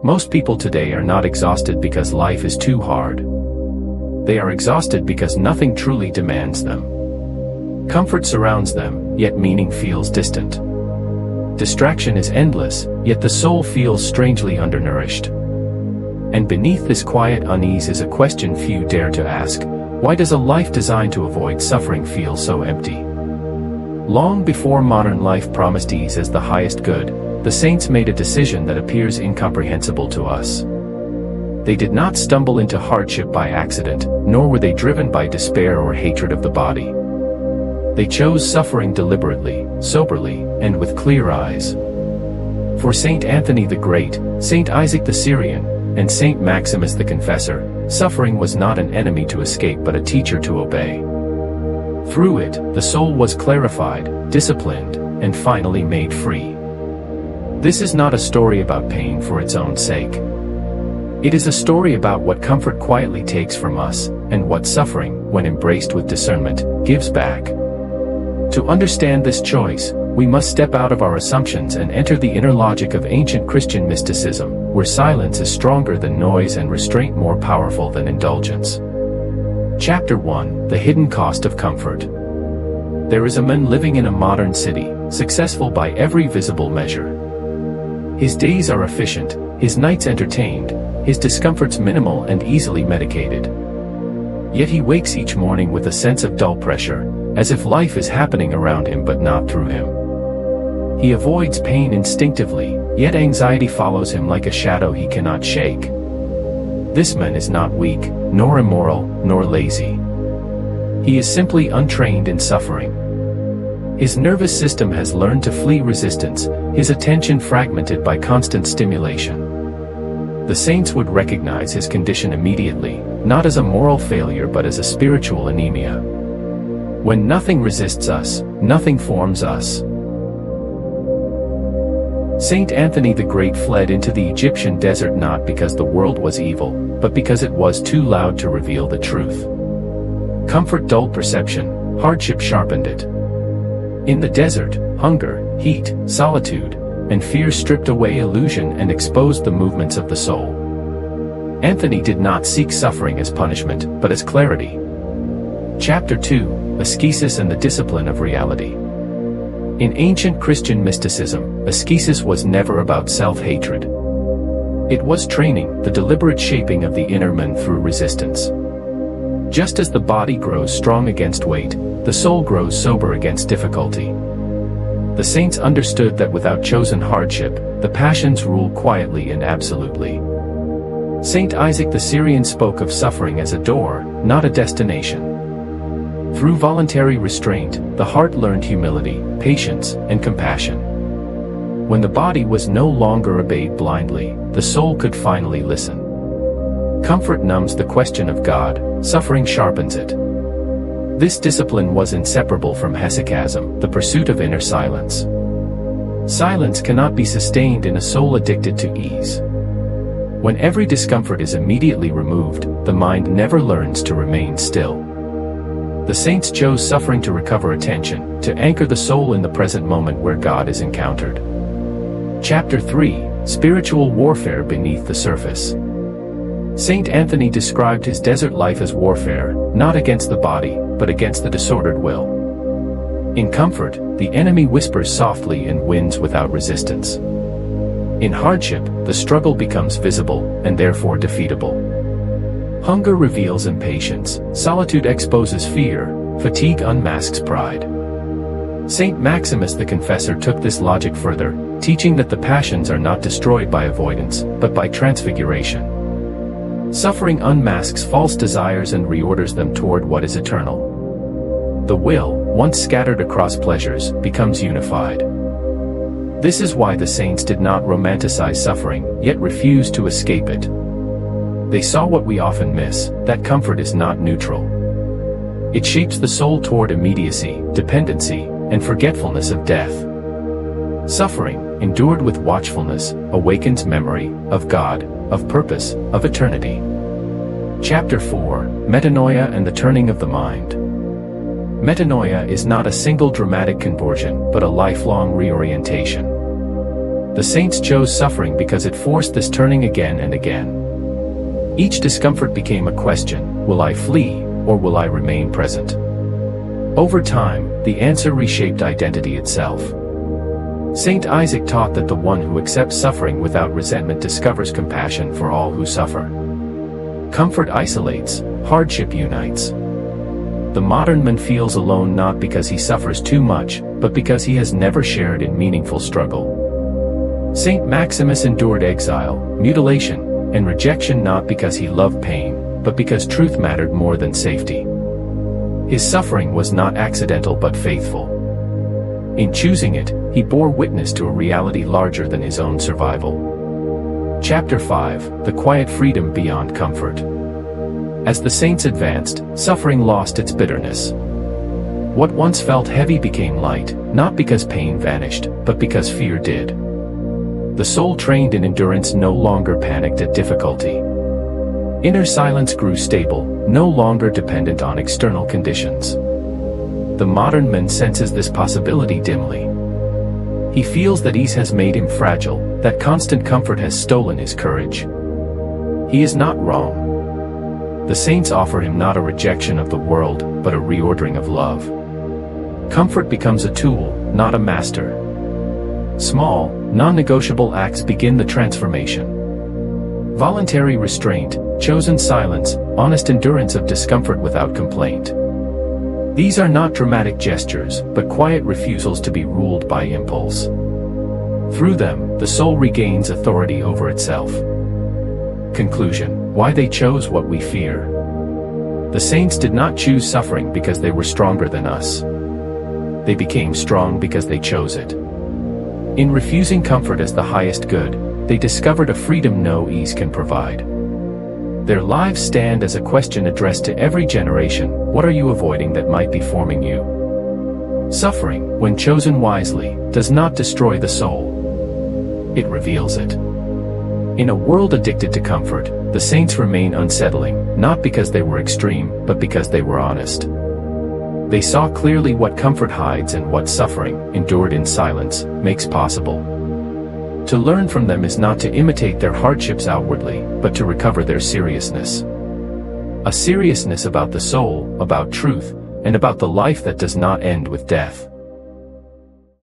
Most people today are not exhausted because life is too hard. They are exhausted because nothing truly demands them. Comfort surrounds them, yet meaning feels distant. Distraction is endless, yet the soul feels strangely undernourished. And beneath this quiet unease is a question few dare to ask: why does a life designed to avoid suffering feel so empty? Long before modern life promised ease as the highest good, the saints made a decision that appears incomprehensible to us. They did not stumble into hardship by accident, nor were they driven by despair or hatred of the body. They chose suffering deliberately, soberly, and with clear eyes. For Saint Anthony the Great, Saint Isaac the Syrian, and Saint Maximus the Confessor, suffering was not an enemy to escape but a teacher to obey. Through it, the soul was clarified, disciplined, and finally made free. This is not a story about pain for its own sake. It is a story about what comfort quietly takes from us, and what suffering, when embraced with discernment, gives back. To understand this choice, we must step out of our assumptions and enter the inner logic of ancient Christian mysticism, where silence is stronger than noise and restraint more powerful than indulgence. Chapter 1: The Hidden Cost of Comfort. There is a man living in a modern city, successful by every visible measure. His days are efficient, his nights entertained, his discomforts minimal and easily medicated. Yet he wakes each morning with a sense of dull pressure, as if life is happening around him but not through him. He avoids pain instinctively, yet anxiety follows him like a shadow he cannot shake. This man is not weak, nor immoral, nor lazy. He is simply untrained in suffering. His nervous system has learned to flee resistance, his attention fragmented by constant stimulation. The saints would recognize his condition immediately, not as a moral failure but as a spiritual anemia. When nothing resists us, nothing forms us. Saint Anthony the Great fled into the Egyptian desert not because the world was evil, but because it was too loud to reveal the truth. Comfort dulled perception, hardship sharpened it. In the desert, hunger, heat, solitude, and fear stripped away illusion and exposed the movements of the soul. Anthony did not seek suffering as punishment, but as clarity. Chapter 2: Ascesis and the Discipline of Reality. In ancient Christian mysticism, ascesis was never about self-hatred. It was training, the deliberate shaping of the inner man through resistance. Just as the body grows strong against weight, the soul grows sober against difficulty. The saints understood that without chosen hardship, the passions rule quietly and absolutely. Saint Isaac the Syrian spoke of suffering as a door, not a destination. Through voluntary restraint, the heart learned humility, patience, and compassion. When the body was no longer obeyed blindly, the soul could finally listen. Comfort numbs the question of God, suffering sharpens it. This discipline was inseparable from Hesychasm, the pursuit of inner silence. Silence cannot be sustained in a soul addicted to ease. When every discomfort is immediately removed, the mind never learns to remain still. The saints chose suffering to recover attention, to anchor the soul in the present moment where God is encountered. Chapter 3: Spiritual Warfare Beneath the Surface. Saint Anthony described his desert life as warfare, not against the body, but against the disordered will. In comfort, the enemy whispers softly and wins without resistance. In hardship, the struggle becomes visible, and therefore defeatable. Hunger reveals impatience, solitude exposes fear, fatigue unmasks pride. Saint Maximus the Confessor took this logic further, teaching that the passions are not destroyed by avoidance, but by transfiguration. Suffering unmasks false desires and reorders them toward what is eternal. The will, once scattered across pleasures, becomes unified. This is why the saints did not romanticize suffering, yet refused to escape it. They saw what we often miss, that comfort is not neutral. It shapes the soul toward immediacy, dependency, and forgetfulness of death. Suffering, endured with watchfulness, awakens memory, of God, of purpose, of eternity. Chapter 4: Metanoia and the Turning of the Mind. Metanoia is not a single dramatic conversion, but a lifelong reorientation. The saints chose suffering because it forced this turning again and again. Each discomfort became a question: will I flee, or will I remain present? Over time, the answer reshaped identity itself. Saint Isaac taught that the one who accepts suffering without resentment discovers compassion for all who suffer. Comfort isolates, hardship unites. The modern man feels alone not because he suffers too much, but because he has never shared in meaningful struggle. Saint Maximus endured exile, mutilation, and rejection not because he loved pain, but because truth mattered more than safety. His suffering was not accidental but faithful. In choosing it, he bore witness to a reality larger than his own survival. Chapter 5: The Quiet Freedom Beyond Comfort. As the saints advanced, suffering lost its bitterness. What once felt heavy became light, not because pain vanished, but because fear did. The soul trained in endurance no longer panicked at difficulty. Inner silence grew stable, no longer dependent on external conditions. The modern man senses this possibility dimly. He feels that ease has made him fragile, that constant comfort has stolen his courage. He is not wrong. The saints offer him not a rejection of the world, but a reordering of love. Comfort becomes a tool, not a master. Small, non-negotiable acts begin the transformation. Voluntary restraint, chosen silence, honest endurance of discomfort without complaint. These are not dramatic gestures, but quiet refusals to be ruled by impulse. Through them, the soul regains authority over itself. Conclusion: why they chose what we fear. The saints did not choose suffering because they were stronger than us. They became strong because they chose it. In refusing comfort as the highest good, they discovered a freedom no ease can provide. Their lives stand as a question addressed to every generation: what are you avoiding that might be forming you? Suffering, when chosen wisely, does not destroy the soul. It reveals it. In a world addicted to comfort, the saints remain unsettling, not because they were extreme, but because they were honest. They saw clearly what comfort hides and what suffering, endured in silence, makes possible. To learn from them is not to imitate their hardships outwardly, but to recover their seriousness. A seriousness about the soul, about truth, and about the life that does not end with death.